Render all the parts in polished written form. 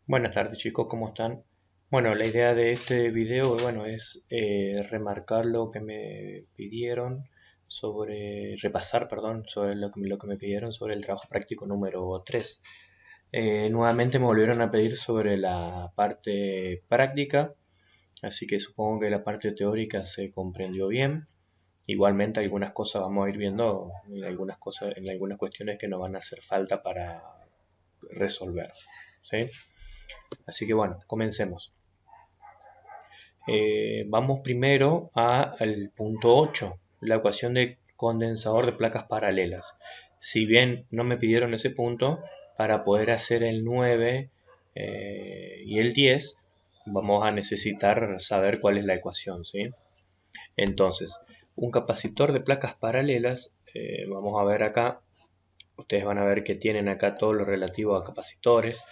Buenas tardes chicos, ¿cómo están? Bueno, la idea de este video, es remarcar lo que me pidieron repasar, perdón, sobre lo que me pidieron sobre el trabajo práctico número 3. Nuevamente me volvieron a pedir sobre la parte práctica, así que supongo que la parte teórica se comprendió bien. Igualmente algunas cosas vamos a ir viendo, en algunas cuestiones que nos van a hacer falta para resolver, ¿sí? Así que bueno, comencemos. Vamos primero al punto 8, la ecuación de condensador de placas paralelas. Si bien no me pidieron ese punto, para poder hacer el 9 y el 10, vamos a necesitar saber cuál es la ecuación, ¿sí? Entonces, un capacitor de placas paralelas, vamos a ver acá, ustedes van a ver que tienen acá todo lo relativo a capacitores,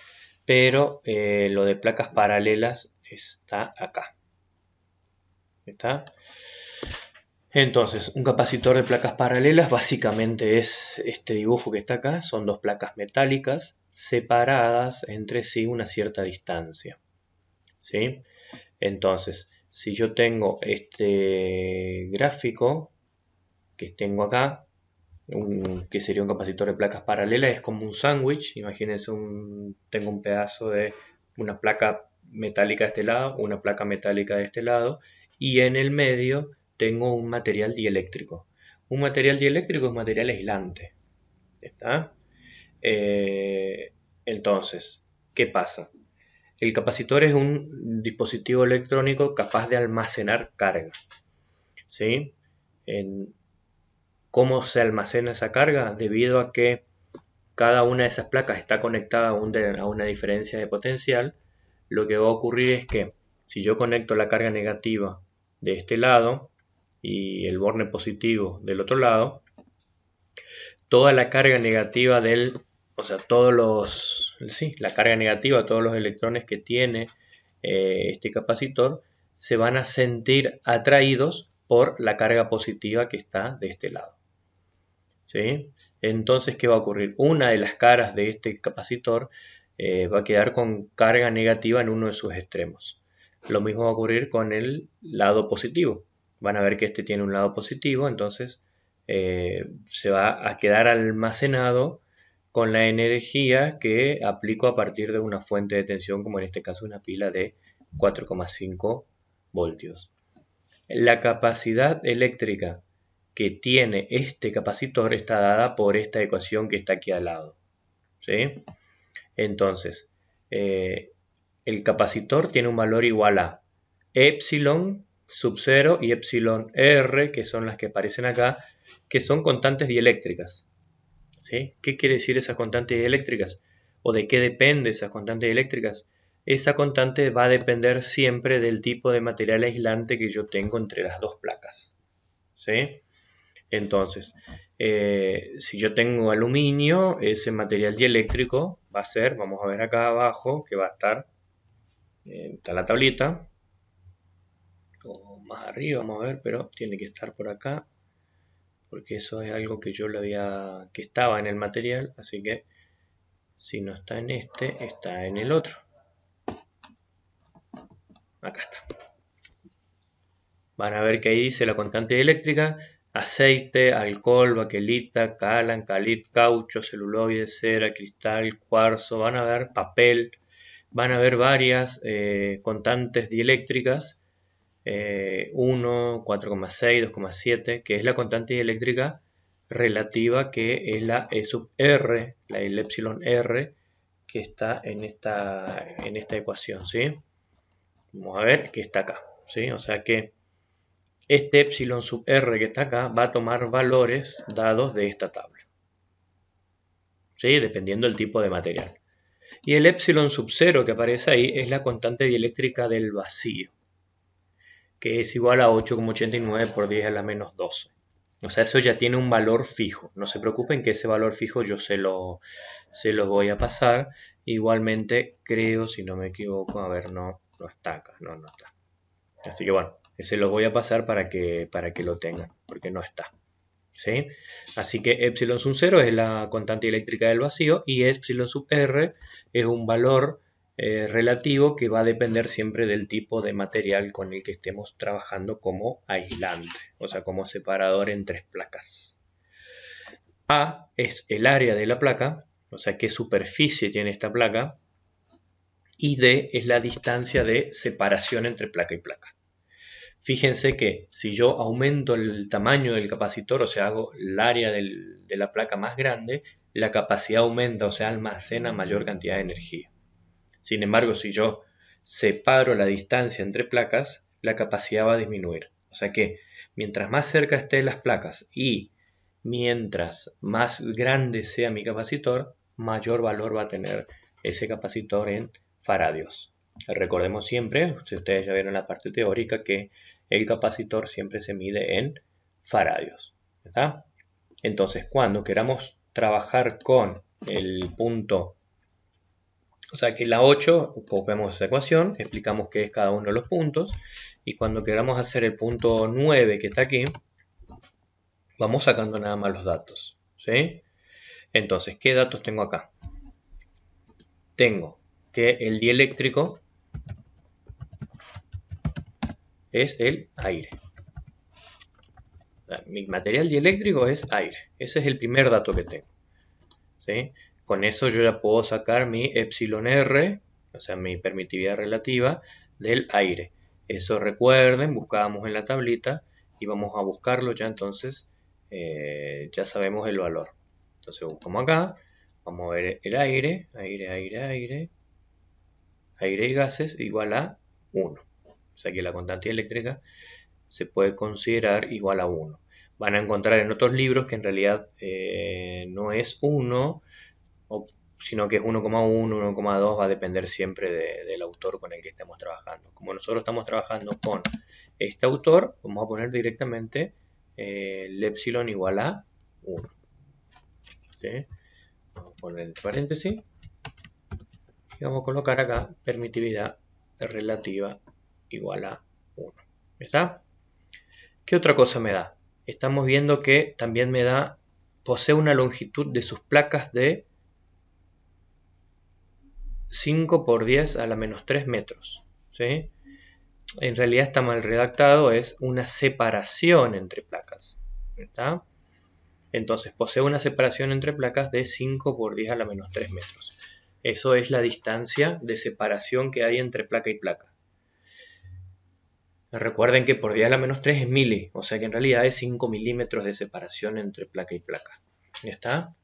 pero lo de placas paralelas está acá. ¿Está? Entonces, un capacitor de placas paralelas básicamente es este dibujo que está acá. Son dos placas metálicas separadas entre sí una cierta distancia, ¿sí? Entonces, si yo tengo este gráfico que tengo acá, que sería un capacitor de placas paralelas, es como un sándwich. Imagínense, tengo un pedazo de una placa metálica de este lado, una placa metálica de este lado, y en el medio tengo un material dieléctrico. Un material dieléctrico es un material aislante. ¿Está? Eh, entonces, ¿qué pasa? El capacitor es un dispositivo electrónico capaz de almacenar carga, ¿sí? En, ¿Cómo se almacena esa carga? Debido a que cada una de esas placas está conectada a una diferencia de potencial. Lo que va a ocurrir es que si yo conecto la carga negativa de este lado y el borne positivo del otro lado, toda la carga negativa la carga negativa, todos los electrones que tiene este capacitor, se van a sentir atraídos por la carga positiva que está de este lado, ¿sí? Entonces, ¿qué va a ocurrir? Una de las caras de este capacitor va a quedar con carga negativa en uno de sus extremos. Lo mismo va a ocurrir con el lado positivo. Van a ver que este tiene un lado positivo, entonces se va a quedar almacenado con la energía que aplico a partir de una fuente de tensión, como en este caso una pila de 4,5 voltios. La capacidad eléctrica que tiene este capacitor está dada por esta ecuación que está aquí al lado, ¿sí? Entonces, el capacitor tiene un valor igual a epsilon sub 0 y epsilon r, que son las que aparecen acá, que son constantes dieléctricas, ¿sí? ¿Qué quiere decir esas constantes dieléctricas? ¿O de qué depende esas constantes dieléctricas? Esa constante va a depender siempre del tipo de material aislante que yo tengo entre las dos placas, ¿sí? Entonces, si yo tengo aluminio, ese material dieléctrico va a ser, vamos a ver acá abajo, que va a estar, está la tablita, o más arriba, vamos a ver, pero tiene que estar por acá, porque eso es algo que que estaba en el material, así que si no está en este, está en el otro. Acá está. Van a ver que ahí dice la constante eléctrica: aceite, alcohol, baquelita, calan, calit, caucho, celuloide, cera, cristal, cuarzo. Van a ver papel, van a ver varias constantes dieléctricas, 1, 4,6, 2,7, que es la constante dieléctrica relativa, que es la E sub R, el epsilon R, que está en esta ecuación, ¿sí? Vamos a ver que está acá, ¿sí? O sea que este epsilon sub r que está acá va a tomar valores dados de esta tabla, ¿sí? Dependiendo del tipo de material. Y el epsilon sub 0 que aparece ahí es la constante dieléctrica del vacío, que es igual a 8,89 por 10 a la menos 12. O sea, eso ya tiene un valor fijo. No se preocupen que ese valor fijo yo se los voy a pasar. Igualmente creo, si no me equivoco, a ver, no está acá, no está. Así que bueno, se los voy a pasar para que lo tengan, porque no está, ¿sí? Así que epsilon sub 0 es la constante eléctrica del vacío y epsilon sub r es un valor relativo que va a depender siempre del tipo de material con el que estemos trabajando como aislante, o sea, como separador en tres placas. A es el área de la placa, o sea, qué superficie tiene esta placa, y D es la distancia de separación entre placa y placa. Fíjense que si yo aumento el tamaño del capacitor, o sea, hago el área de la placa más grande, la capacidad aumenta, o sea, almacena mayor cantidad de energía. Sin embargo, si yo separo la distancia entre placas, la capacidad va a disminuir. O sea que mientras más cerca estén las placas y mientras más grande sea mi capacitor, mayor valor va a tener ese capacitor en faradios. Recordemos siempre, si ustedes ya vieron la parte teórica, que el capacitor siempre se mide en faradios, ¿verdad? Entonces, cuando queramos trabajar con el punto, o sea que la 8, copiamos esa ecuación, explicamos qué es cada uno de los puntos, y cuando queramos hacer el punto 9 que está aquí, vamos sacando nada más los datos, ¿sí? Entonces, ¿qué datos tengo acá? Tengo que el dieléctrico es el aire. Mi material dieléctrico es aire. Ese es el primer dato que tengo, ¿sí? Con eso yo ya puedo sacar mi epsilon R, o sea, mi permitividad relativa del aire. Eso recuerden, buscábamos en la tablita y vamos a buscarlo ya, entonces ya sabemos el valor. Entonces buscamos acá, vamos a ver el aire, aire y gases igual a 1. O sea que la constante eléctrica se puede considerar igual a 1. Van a encontrar en otros libros que en realidad no es 1, sino que es 1,1, 1,2, va a depender siempre del autor con el que estemos trabajando. Como nosotros estamos trabajando con este autor, vamos a poner directamente el epsilon igual a 1. ¿Sí? Vamos a poner entre paréntesis y vamos a colocar acá permitividad relativa igual a 1. ¿Está? ¿Qué otra cosa me da? Estamos viendo que también me da, posee una longitud de sus placas de 5 por 10 a la menos 3 metros. ¿Sí? En realidad está mal redactado, es una separación entre placas. ¿Está? Entonces posee una separación entre placas de 5 por 10 a la menos 3 metros. Eso es la distancia de separación que hay entre placa y placa. Recuerden que por 10 a la menos 3 es mili, o sea que en realidad es 5 milímetros de separación entre placa y placa. ¿Ya está?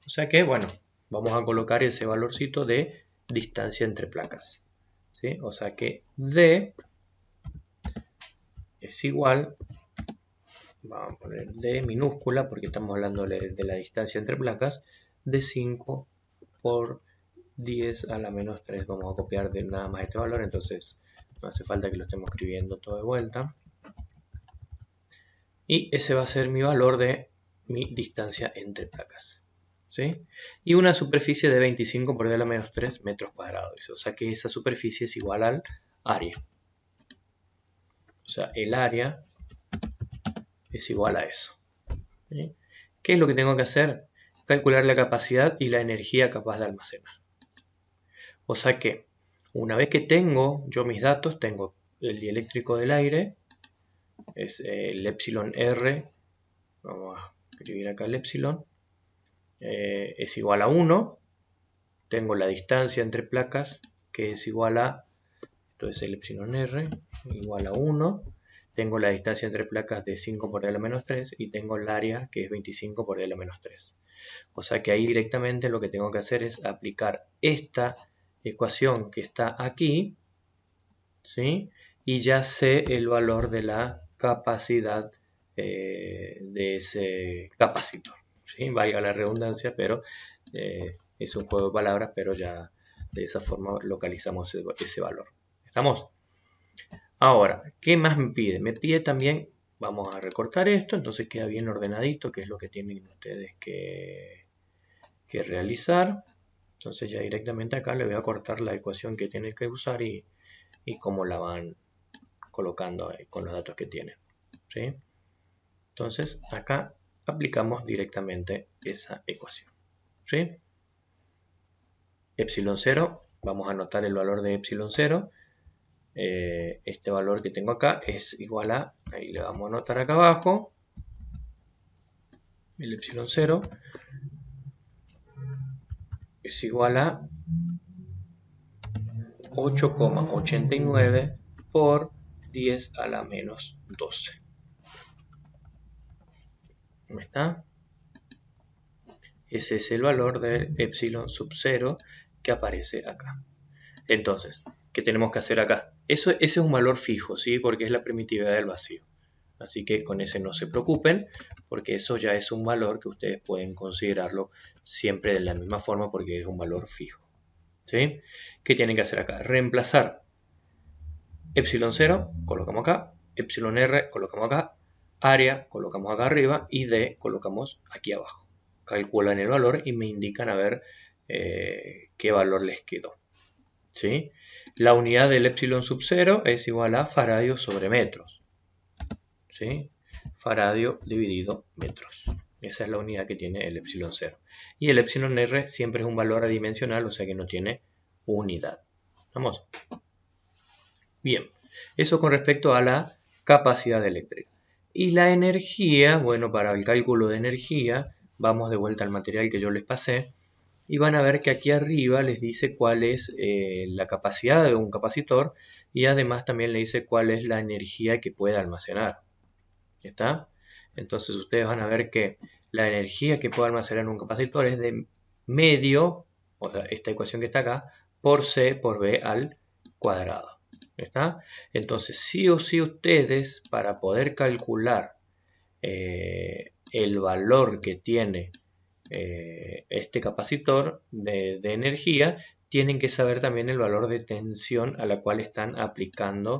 O sea que, bueno, vamos a colocar ese valorcito de distancia entre placas. ¿Sí? O sea que D es igual, vamos a poner D minúscula porque estamos hablando de la distancia entre placas, de 5 por 10 a la menos 3. Vamos a copiar de nada más este valor, entonces no hace falta que lo estemos escribiendo todo de vuelta. Y ese va a ser mi valor de mi distancia entre placas. ¿Sí? Y una superficie de 25 por 10 a la menos 3 metros cuadrados. O sea que esa superficie es igual al área. O sea, el área es igual a eso. ¿Sí? ¿Qué es lo que tengo que hacer? Calcular la capacidad y la energía capaz de almacenar. O sea que, una vez que tengo yo mis datos, tengo el dieléctrico del aire, es el epsilon R, vamos a escribir acá el epsilon, es igual a 1, tengo la distancia entre placas, que es igual a, entonces el epsilon R, igual a 1, tengo la distancia entre placas de 5 por 10 a la menos 3, y tengo el área, que es 25 por 10 a la menos 3. O sea que ahí directamente lo que tengo que hacer es aplicar esta ecuación que está aquí, ¿sí? Y ya sé el valor de la capacidad de ese capacitor, ¿sí? Valga la redundancia, pero es un juego de palabras, pero ya de esa forma localizamos ese valor. ¿Estamos? Ahora, ¿qué más me pide? Me pide también, vamos a recortar esto, entonces queda bien ordenadito, que es lo que tienen ustedes que realizar. Entonces ya directamente acá le voy a cortar la ecuación que tienen que usar y cómo la van colocando con los datos que tienen. ¿Sí? Entonces acá aplicamos directamente esa ecuación. ¿Sí? Epsilon 0 Vamos a anotar el valor de epsilon 0. Este valor que tengo acá es igual a, ahí le vamos a anotar acá abajo, el epsilon 0 es igual a 8,89 por 10 a la menos 12. ¿Dónde está? Ese es el valor del epsilon sub 0 que aparece acá. Entonces, ¿qué tenemos que hacer acá? Ese es un valor fijo, ¿sí? Porque es la primitividad del vacío. Así que con ese no se preocupen, porque eso ya es un valor que ustedes pueden considerarlo siempre de la misma forma porque es un valor fijo. ¿Sí? ¿Qué tienen que hacer acá? Reemplazar epsilon 0, colocamos acá, epsilon r, colocamos acá, área, colocamos acá arriba y d, colocamos aquí abajo. Calculan el valor y me indican a ver qué valor les quedó. ¿Sí? La unidad del epsilon sub 0 es igual a faradio sobre metros. ¿Sí? Faradio dividido metros. Esa es la unidad que tiene el epsilon 0. Y el epsilon r siempre es un valor adimensional, o sea que no tiene unidad. ¿Vamos? Bien, eso con respecto a la capacidad eléctrica. Y la energía, bueno, para el cálculo de energía, vamos de vuelta al material que yo les pasé. Y van a ver que aquí arriba les dice cuál es la capacidad de un capacitor y además también le dice cuál es la energía que puede almacenar. ¿Está? Entonces ustedes van a ver que la energía que puede almacenar un capacitor es de medio, o sea, esta ecuación que está acá, por C por B al cuadrado. ¿Está? Entonces sí o sí ustedes, para poder calcular el valor que tiene este capacitor de energía, tienen que saber también el valor de tensión a la cual están aplicando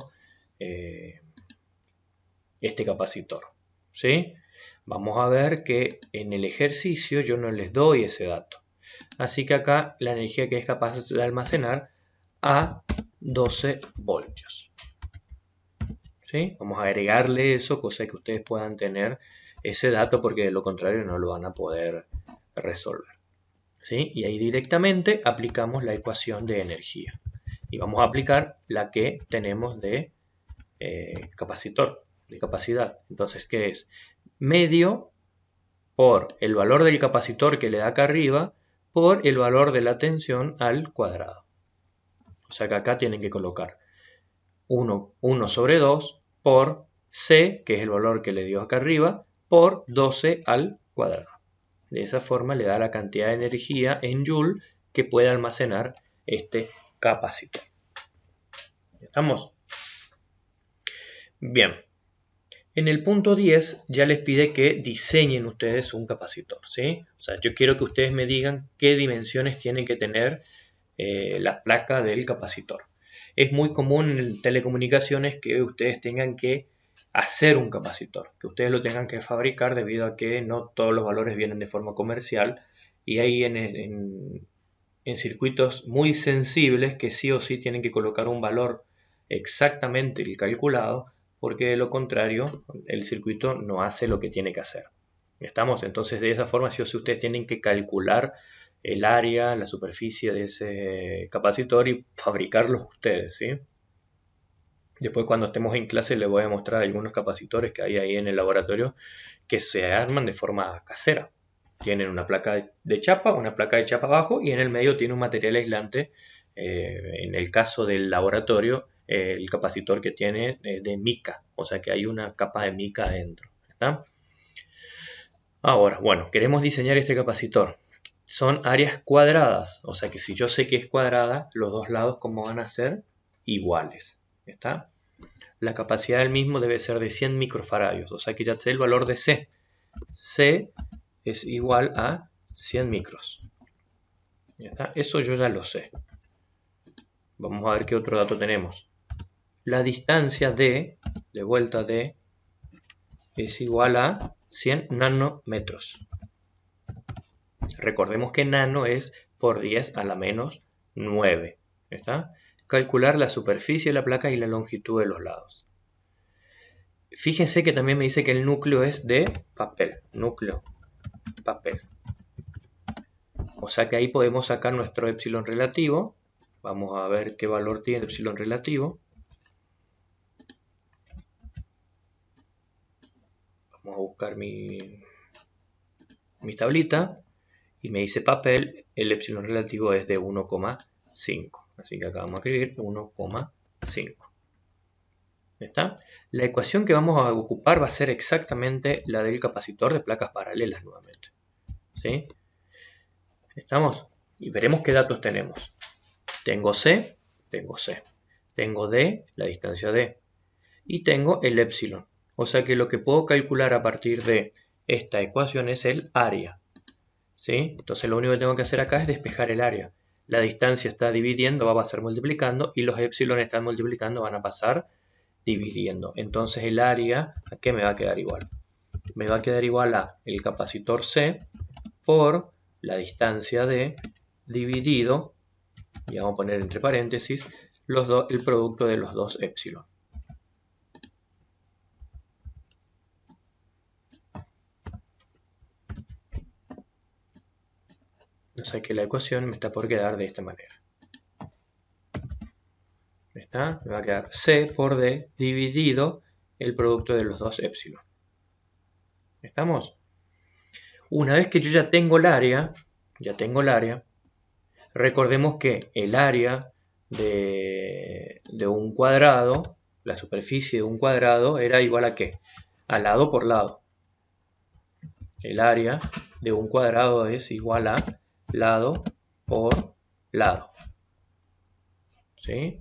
este capacitor. ¿Sí? Vamos a ver que en el ejercicio yo no les doy ese dato. Así que acá la energía que es capaz de almacenar a 12 voltios. ¿Sí? Vamos a agregarle eso, cosa que ustedes puedan tener ese dato porque de lo contrario no lo van a poder resolver. ¿Sí? Y ahí directamente aplicamos la ecuación de energía. Y vamos a aplicar la que tenemos de capacitor, de capacidad. Entonces, ¿qué es? Medio por el valor del capacitor que le da acá arriba por el valor de la tensión al cuadrado. O sea que acá tienen que colocar 1 sobre 2 por C, que es el valor que le dio acá arriba, por 12 al cuadrado. De esa forma le da la cantidad de energía en Joule que puede almacenar este capacitor. ¿Estamos? Bien. En el punto 10 ya les pide que diseñen ustedes un capacitor, ¿sí? O sea, yo quiero que ustedes me digan qué dimensiones tienen que tener la placa del capacitor. Es muy común en telecomunicaciones que ustedes tengan que hacer un capacitor, que ustedes lo tengan que fabricar debido a que no todos los valores vienen de forma comercial y hay en circuitos muy sensibles que sí o sí tienen que colocar un valor exactamente el calculado porque de lo contrario el circuito no hace lo que tiene que hacer. ¿Estamos? Entonces de esa forma sí o sí ustedes tienen que calcular el área, la superficie de ese capacitor y fabricarlos ustedes, ¿sí? Después cuando estemos en clase les voy a mostrar algunos capacitores que hay ahí en el laboratorio que se arman de forma casera. Tienen una placa de chapa abajo y en el medio tiene un material aislante. En el caso del laboratorio, el capacitor que tiene de mica, o sea que hay una capa de mica adentro. ¿Está? Ahora, bueno, queremos diseñar este capacitor. Son áreas cuadradas, o sea que si yo sé que es cuadrada, los dos lados como van a ser iguales. ¿Está? La capacidad del mismo debe ser de 100 microfaradios, o sea que ya sé el valor de C. C es igual a 100 micros. ¿Ya está? Eso yo ya lo sé. Vamos a ver qué otro dato tenemos. La distancia de vuelta D, es igual a 100 nanómetros. Recordemos que nano es por 10 a la menos 9. ¿Está? Calcular la superficie de la placa y la longitud de los lados. Fíjense que también me dice que el núcleo es de papel. Núcleo, papel. O sea que ahí podemos sacar nuestro epsilon relativo. Vamos a ver qué valor tiene epsilon relativo. Vamos a buscar mi tablita y me dice papel, el epsilon relativo es de 1,5. Así que acá vamos a escribir 1,5. ¿Está? La ecuación que vamos a ocupar va a ser exactamente la del capacitor de placas paralelas nuevamente. ¿Sí? ¿Estamos? Y veremos qué datos tenemos. Tengo C, tengo C. Tengo D, la distancia D. Y tengo el epsilon. O sea que lo que puedo calcular a partir de esta ecuación es el área. ¿Sí? Entonces lo único que tengo que hacer acá es despejar el área. La distancia está dividiendo, va a pasar multiplicando, y los epsilon están multiplicando, van a pasar dividiendo. Entonces el área, ¿a qué me va a quedar igual? Me va a quedar igual a el capacitor C por la distancia D dividido, y vamos a poner entre paréntesis, el producto de los dos epsilon. O sea que la ecuación me está por quedar de esta manera. ¿Está? Me va a quedar C por D dividido el producto de los dos epsilon. ¿Estamos? Una vez que yo ya tengo el área, recordemos que el área de un cuadrado, la superficie de un cuadrado, era igual a ¿qué? A lado por lado. El área de un cuadrado es igual a lado por lado. ¿Sí?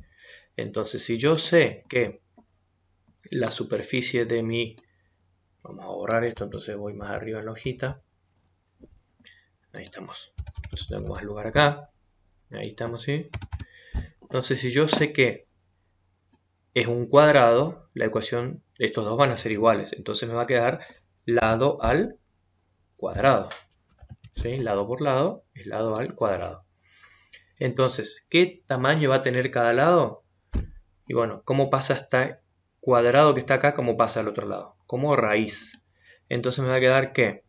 Entonces, si yo sé que la superficie de mi... Vamos a borrar esto, entonces voy más arriba en la hojita. Ahí estamos. Entonces tengo más lugar acá. Ahí estamos, ¿sí? Entonces, si yo sé que es un cuadrado, la ecuación, estos dos van a ser iguales. Entonces me va a quedar lado al cuadrado. ¿Sí? Lado por lado es lado al cuadrado. Entonces, ¿qué tamaño va a tener cada lado? Y bueno, ¿cómo pasa este cuadrado que está acá? ¿Cómo pasa al otro lado? Como raíz. Entonces me va a quedar que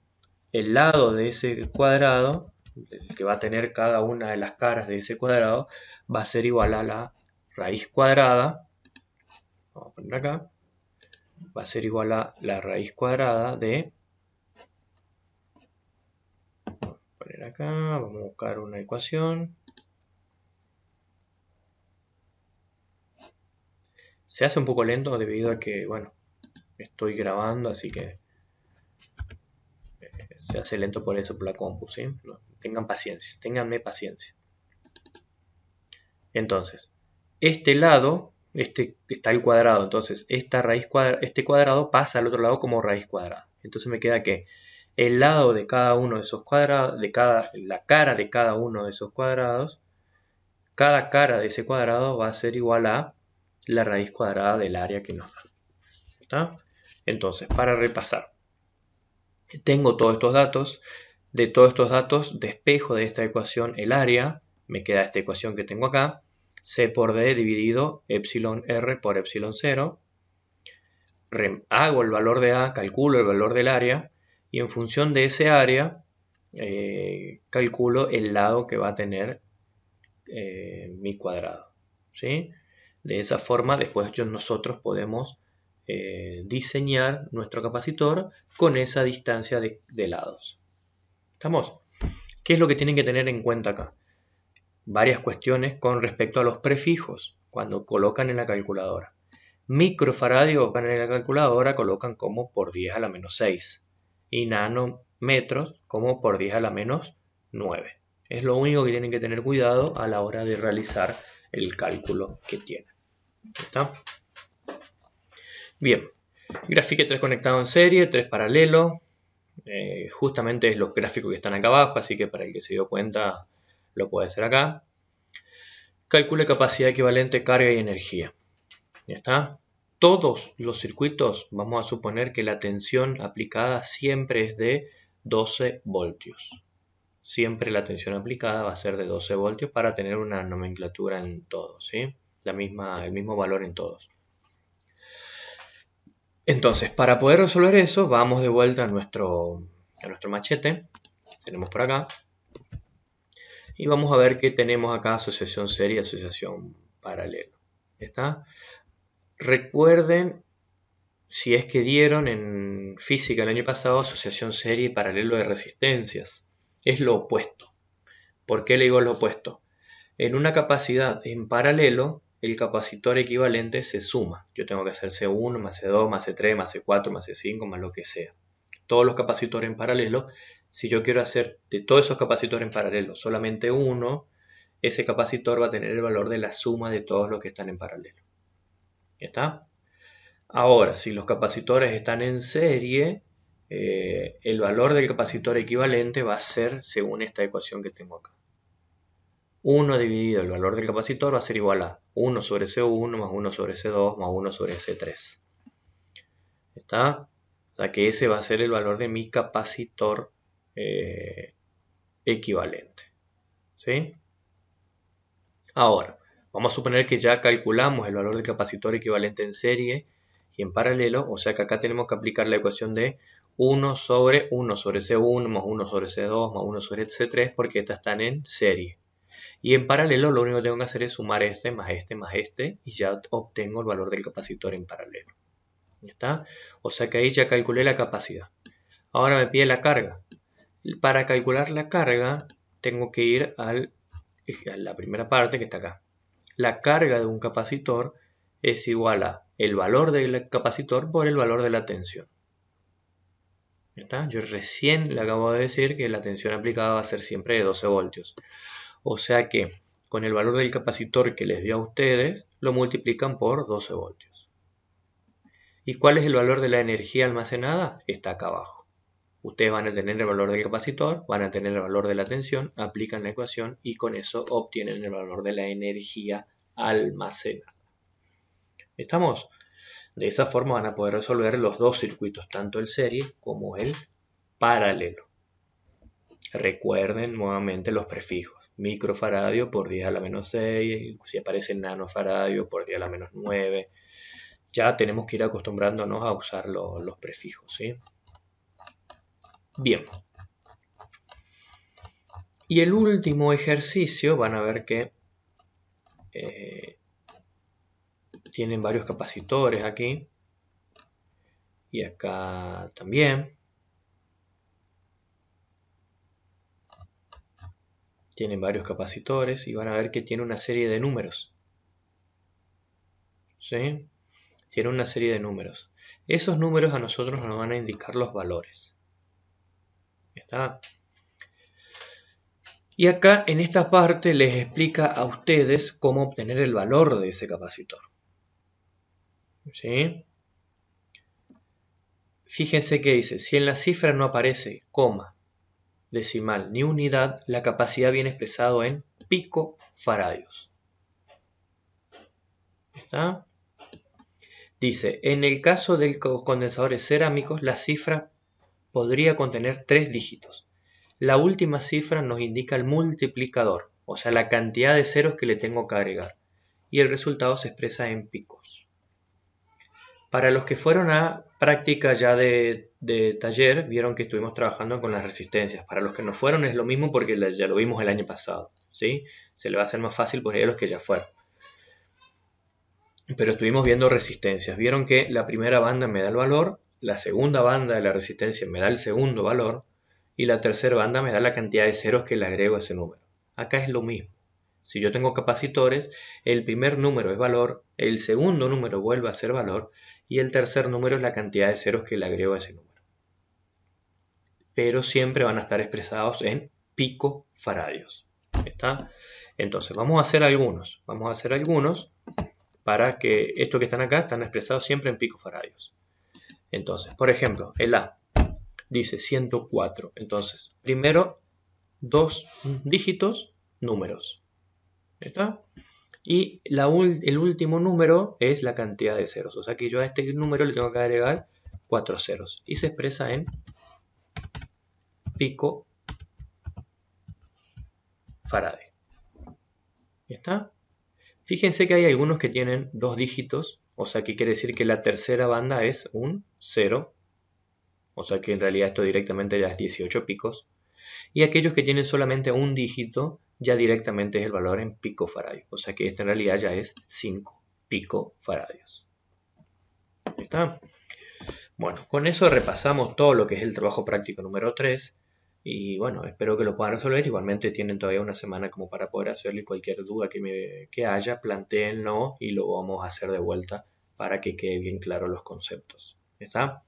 el lado de ese cuadrado, el que va a tener cada una de las caras de ese cuadrado, va a ser igual a la raíz cuadrada. Vamos a poner acá. Va a ser igual a la raíz cuadrada de... Vamos a poner acá. Vamos a buscar una ecuación. Se hace un poco lento debido a que, bueno, estoy grabando, así que se hace lento por eso, por la compu, ¿sí? No, tengan paciencia, ténganme paciencia. Entonces, este lado, está el cuadrado, entonces este cuadrado pasa al otro lado como raíz cuadrada. Entonces me queda que el lado de cada uno de esos cuadrados, la cara de cada uno de esos cuadrados, cada cara de ese cuadrado va a ser igual a la raíz cuadrada del área que nos da. ¿Está? Entonces, para repasar, tengo todos estos datos. De todos estos datos, despejo de esta ecuación el área. Me queda esta ecuación que tengo acá. C por D dividido epsilon R por epsilon 0. Hago el valor de A, calculo el valor del área. Y en función de ese área, calculo el lado que va a tener mi cuadrado. ¿Sí? De esa forma, después nosotros podemos diseñar nuestro capacitor con esa distancia de lados. ¿Estamos? ¿Qué es lo que tienen que tener en cuenta acá? Varias cuestiones con respecto a los prefijos cuando colocan en la calculadora. Microfaradio en la calculadora colocan como por 10 a la menos 6 y nanómetros como por 10 a la menos 9. Es lo único que tienen que tener cuidado a la hora de realizar el cálculo que tienen. ¿Está? Bien, grafique 3 conectado en serie, 3 paralelo. Justamente es los gráficos que están acá abajo, así que para el que se dio cuenta lo puede hacer acá. Calcule capacidad equivalente, carga y energía. ¿Ya está? Todos los circuitos, vamos a suponer que la tensión aplicada siempre es de 12 voltios. Siempre la tensión aplicada va a ser de 12 voltios para tener una nomenclatura en todos, ¿sí? El mismo valor en todos. Entonces, para poder resolver eso, vamos de vuelta a nuestro machete que tenemos por acá. Y vamos a ver que tenemos acá asociación serie y asociación paralelo. ¿Está? Recuerden, si es que dieron en física el año pasado, asociación serie y paralelo de resistencias. Es lo opuesto. ¿Por qué le digo lo opuesto? En una capacidad en paralelo, el capacitor equivalente se suma. Yo tengo que hacer C1 más C2 más C3 más C4 más C5 más lo que sea. Todos los capacitores en paralelo, si yo quiero hacer de todos esos capacitores en paralelo solamente uno, ese capacitor va a tener el valor de la suma de todos los que están en paralelo. ¿Está? Ahora, si los capacitores están en serie, el valor del capacitor equivalente va a ser según esta ecuación que tengo acá. 1 dividido el valor del capacitor va a ser igual a 1 sobre C1 más 1 sobre C2 más 1 sobre C3. ¿Está? O sea que ese va a ser el valor de mi capacitor equivalente. ¿Sí? Ahora, vamos a suponer que ya calculamos el valor del capacitor equivalente en serie y en paralelo, o sea que acá tenemos que aplicar la ecuación de 1 sobre C1 más 1 sobre C2 más 1 sobre C3 porque estas están en serie. Y en paralelo lo único que tengo que hacer es sumar este más este más este y ya obtengo el valor del capacitor en paralelo. ¿Está? O sea que ahí ya calculé la capacidad. Ahora me pide la carga. Para calcular la carga tengo que ir a la primera parte que está acá. La carga de un capacitor es igual a el valor del capacitor por el valor de la tensión. ¿Está? Yo recién le acabo de decir que la tensión aplicada va a ser siempre de 12 voltios. O sea que con el valor del capacitor que les dio a ustedes, lo multiplican por 12 voltios. ¿Y cuál es el valor de la energía almacenada? Está acá abajo. Ustedes van a tener el valor del capacitor, van a tener el valor de la tensión, aplican la ecuación y con eso obtienen el valor de la energía almacenada. ¿Estamos? De esa forma van a poder resolver los dos circuitos, tanto el serie como el paralelo. Recuerden nuevamente los prefijos. Microfaradio por 10 a la menos 6, si aparece nanofaradio por 10 a la menos 9. Ya tenemos que ir acostumbrándonos a usar los prefijos, ¿sí? Bien. Y el último ejercicio, van a ver que tienen varios capacitores aquí. Y acá también. Tienen varios capacitores y van a ver que tiene una serie de números. ¿Sí? Tiene una serie de números. Esos números a nosotros nos van a indicar los valores. ¿Está? Y acá en esta parte les explica a ustedes cómo obtener el valor de ese capacitor. ¿Sí? Fíjense que dice, si en la cifra no aparece coma, decimal ni unidad, la capacidad viene expresado en picofaradios. ¿Está? Dice, en el caso de los condensadores cerámicos, la cifra podría contener 3 dígitos. La última cifra nos indica el multiplicador, o sea, la cantidad de ceros que le tengo que agregar. Y el resultado se expresa en picos. Para los que fueron a práctica ya de taller, vieron que estuvimos trabajando con las resistencias. Para los que no fueron es lo mismo porque ya lo vimos el año pasado, ¿sí? Se le va a hacer más fácil por ahí a los que ya fueron. Pero estuvimos viendo resistencias. Vieron que la primera banda me da el valor, la segunda banda de la resistencia me da el segundo valor y la tercera banda me da la cantidad de ceros que le agrego a ese número. Acá es lo mismo. Si yo tengo capacitores, el primer número es valor, el segundo número vuelve a ser valor y el tercer número es la cantidad de ceros que le agrego a ese número. Pero siempre van a estar expresados en picofaradios. ¿Está? Entonces vamos a hacer algunos. Vamos a hacer algunos para que estos que están acá están expresados siempre en picofaradios. Entonces, por ejemplo, el A dice 104. Entonces, primero, dos dígitos, números. ¿Está? Y el último número es la cantidad de ceros. O sea que yo a este número le tengo que agregar 4 ceros. Y se expresa en picofarade. ¿Está? Fíjense que hay algunos que tienen 2 dígitos. O sea que quiere decir que la tercera banda es un 0. O sea que en realidad esto directamente ya es 18 picos. Y aquellos que tienen solamente un dígito ya directamente es el valor en picofaradios. O sea que este en realidad ya es 5 picofaradios. ¿Está? Bueno, con eso repasamos todo lo que es el trabajo práctico número 3. Y bueno, espero que lo puedan resolver. Igualmente tienen todavía una semana como para poder hacerle cualquier duda que haya, plantéenlo y lo vamos a hacer de vuelta para que quede bien claro los conceptos. ¿Está?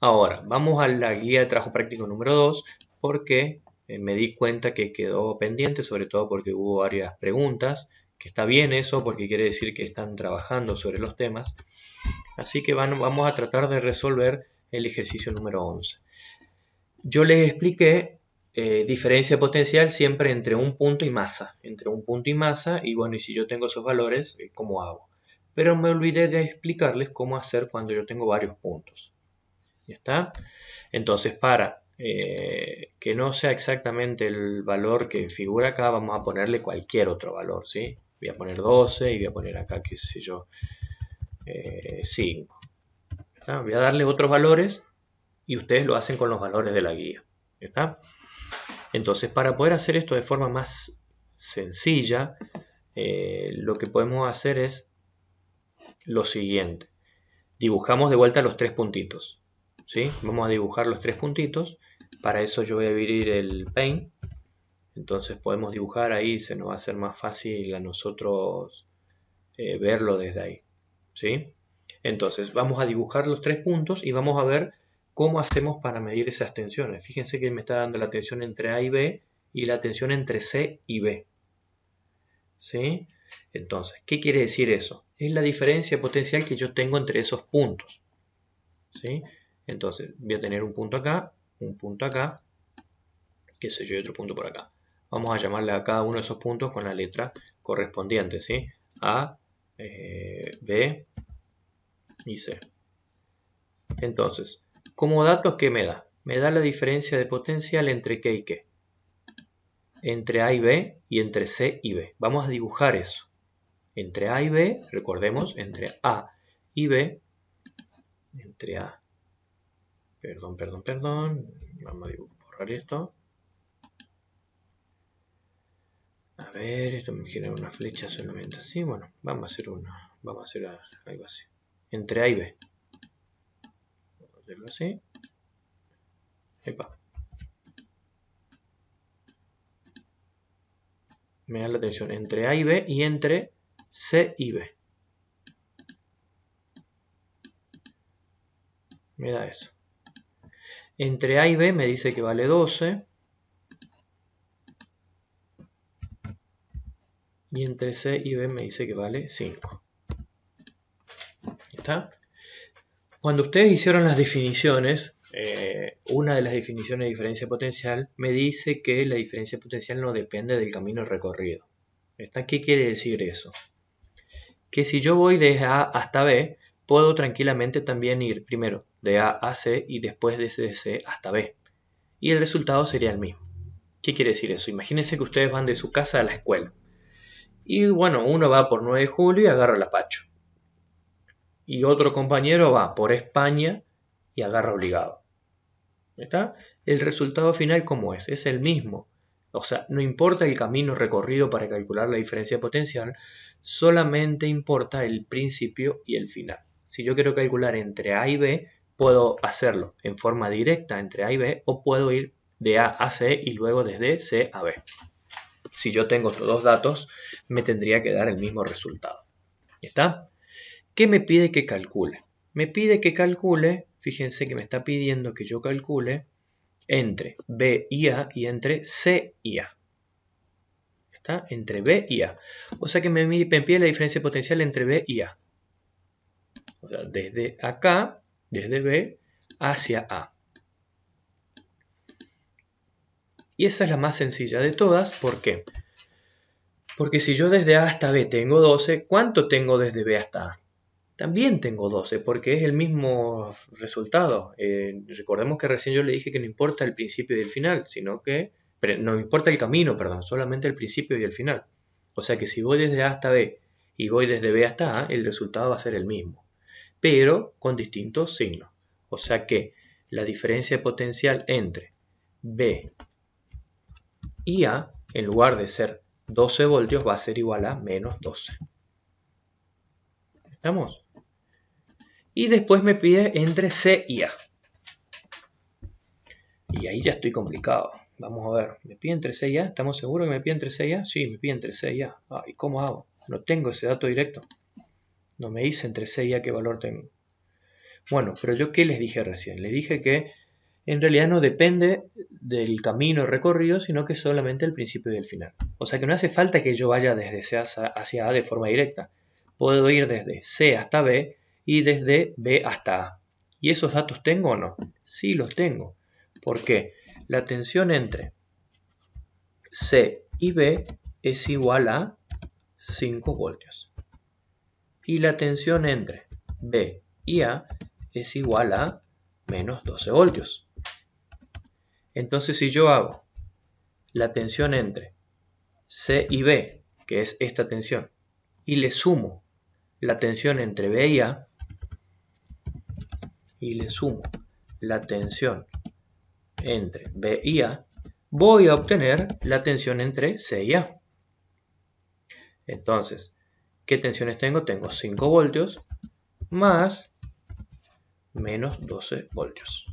Ahora, vamos a la guía de trabajo práctico número 2 porque me di cuenta que quedó pendiente, sobre todo porque hubo varias preguntas, que está bien eso porque quiere decir que están trabajando sobre los temas. Así que vamos a tratar de resolver el ejercicio número 11. Yo les expliqué diferencia potencial siempre entre un punto y masa. Entre un punto y masa, y bueno, y si yo tengo esos valores, ¿cómo hago? Pero me olvidé de explicarles cómo hacer cuando yo tengo varios puntos. ¿Ya está? Entonces, para que no sea exactamente el valor que figura acá, vamos a ponerle cualquier otro valor, ¿sí? Voy a poner 12 y voy a poner acá, qué sé yo, 5. ¿Está? Voy a darle otros valores y ustedes lo hacen con los valores de la guía. ¿Está? Entonces, para poder hacer esto de forma más sencilla, lo que podemos hacer es lo siguiente. Dibujamos de vuelta los tres puntitos. ¿Sí? Vamos a dibujar los tres puntitos. Para eso yo voy a abrir el Paint. Entonces podemos dibujar ahí, se nos va a hacer más fácil a nosotros verlo desde ahí. ¿Sí? Entonces vamos a dibujar los tres puntos y vamos a ver cómo hacemos para medir esas tensiones. Fíjense que me está dando la tensión entre A y B y la tensión entre C y B. ¿Sí? Entonces, ¿qué quiere decir eso? Es la diferencia potencial que yo tengo entre esos puntos. ¿Sí? Entonces, voy a tener un punto acá, qué sé yo, y otro punto por acá. Vamos a llamarle a cada uno de esos puntos con la letra correspondiente, ¿sí? A, B y C. Entonces, como datos, ¿qué me da? Me da la diferencia de potencial entre qué y qué. Entre A y B y entre C y B. Vamos a dibujar eso. Entre A y B, recordemos, entre A y B, entre A. Perdón. Vamos a borrar esto. A ver, esto me genera una flecha solamente así. Bueno, vamos a hacer algo así. Entre A y B. Vamos a hacerlo así. Epa. Me da la tensión entre A y B y entre C y B. Me da eso. Entre A y B me dice que vale 12. Y entre C y B me dice que vale 5. ¿Está? Cuando ustedes hicieron las definiciones, una de las definiciones de diferencia potencial me dice que la diferencia potencial no depende del camino recorrido. ¿Está? ¿Qué quiere decir eso? Que si yo voy de A hasta B, puedo tranquilamente también ir primero de A a C y después desde C hasta B. Y el resultado sería el mismo. ¿Qué quiere decir eso? Imagínense que ustedes van de su casa a la escuela. Y bueno, uno va por 9 de julio y agarra la Pacho. Y otro compañero va por España y agarra obligado. ¿Está? El resultado final, ¿cómo es? Es el mismo. O sea, no importa el camino recorrido para calcular la diferencia potencial, solamente importa el principio y el final. Si yo quiero calcular entre A y B, puedo hacerlo en forma directa entre A y B o puedo ir de A a C y luego desde C a B. Si yo tengo estos dos datos, me tendría que dar el mismo resultado. ¿Está? ¿Qué me pide que calcule? Me pide que calcule, fíjense que me está pidiendo que yo calcule entre B y A y entre C y A. ¿Está? Entre B y A. O sea que me pide la diferencia potencial entre B y A. O sea, desde acá, desde B hacia A. Y esa es la más sencilla de todas. ¿Por qué? Porque si yo desde A hasta B tengo 12, ¿cuánto tengo desde B hasta A? También tengo 12 porque es el mismo resultado. Recordemos que recién yo le dije que no importa el principio y el final, sino que no importa el camino, perdón, solamente el principio y el final. O sea que si voy desde A hasta B y voy desde B hasta A, el resultado va a ser el mismo, pero con distintos signos. O sea que la diferencia potencial entre B y A en lugar de ser 12 voltios, va a ser igual a menos 12. ¿Estamos? Y después me pide entre C y A. Y ahí ya estoy complicado. Vamos a ver, ¿me pide entre C y A? ¿Estamos seguros que me pide entre C y A? Sí, me pide entre C y A. ¿Y cómo hago? No tengo ese dato directo. No me dice entre C y A qué valor tengo. Bueno, pero yo ¿qué les dije recién? Les dije que en realidad no depende del camino recorrido, sino que solamente el principio y el final. O sea que no hace falta que yo vaya desde C hacia A de forma directa. Puedo ir desde C hasta B y desde B hasta A. ¿Y esos datos tengo o no? Sí los tengo. ¿Por qué? La tensión entre C y B es igual a 5 voltios. Y la tensión entre B y A es igual a menos 12 voltios. Entonces si yo hago la tensión entre C y B, que es esta tensión, y le sumo la tensión entre B y A, y le sumo la tensión entre B y A, voy a obtener la tensión entre C y A. Entonces, ¿qué tensiones tengo? Tengo 5 voltios más menos 12 voltios.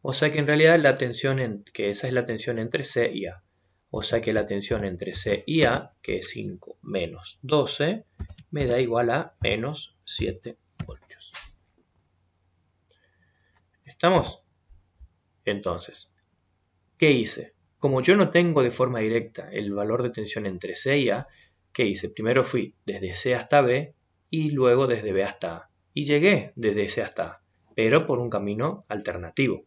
O sea que en realidad la tensión, que esa es la tensión entre C y A. O sea que la tensión entre C y A, que es 5 menos 12, me da igual a menos 7 voltios. ¿Estamos? Entonces, ¿qué hice? Como yo no tengo de forma directa el valor de tensión entre C y A, ¿qué hice? Primero fui desde C hasta B y luego desde B hasta A. Y llegué desde C hasta A, pero por un camino alternativo.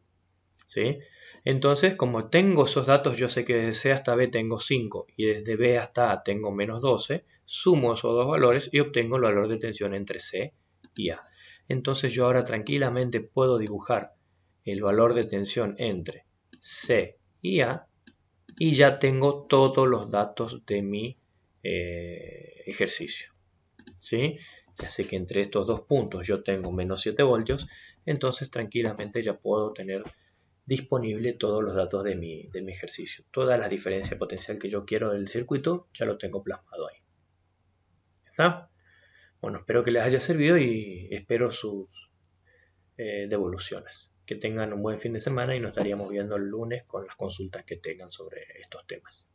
¿Sí? Entonces, como tengo esos datos, yo sé que desde C hasta B tengo 5 y desde B hasta A tengo menos 12, sumo esos dos valores y obtengo el valor de tensión entre C y A. Entonces yo ahora tranquilamente puedo dibujar el valor de tensión entre C y A y ya tengo todos los datos de mi ejercicio. ¿Sí? Ya sé que entre estos dos puntos yo tengo menos 7 voltios, entonces tranquilamente ya puedo tener disponible todos los datos de mi ejercicio. Toda la diferencia potencial que yo quiero del circuito ya lo tengo plasmado ahí. ¿Está? Bueno, espero que les haya servido y espero sus devoluciones. Que tengan un buen fin de semana y nos estaríamos viendo el lunes con las consultas que tengan sobre estos temas.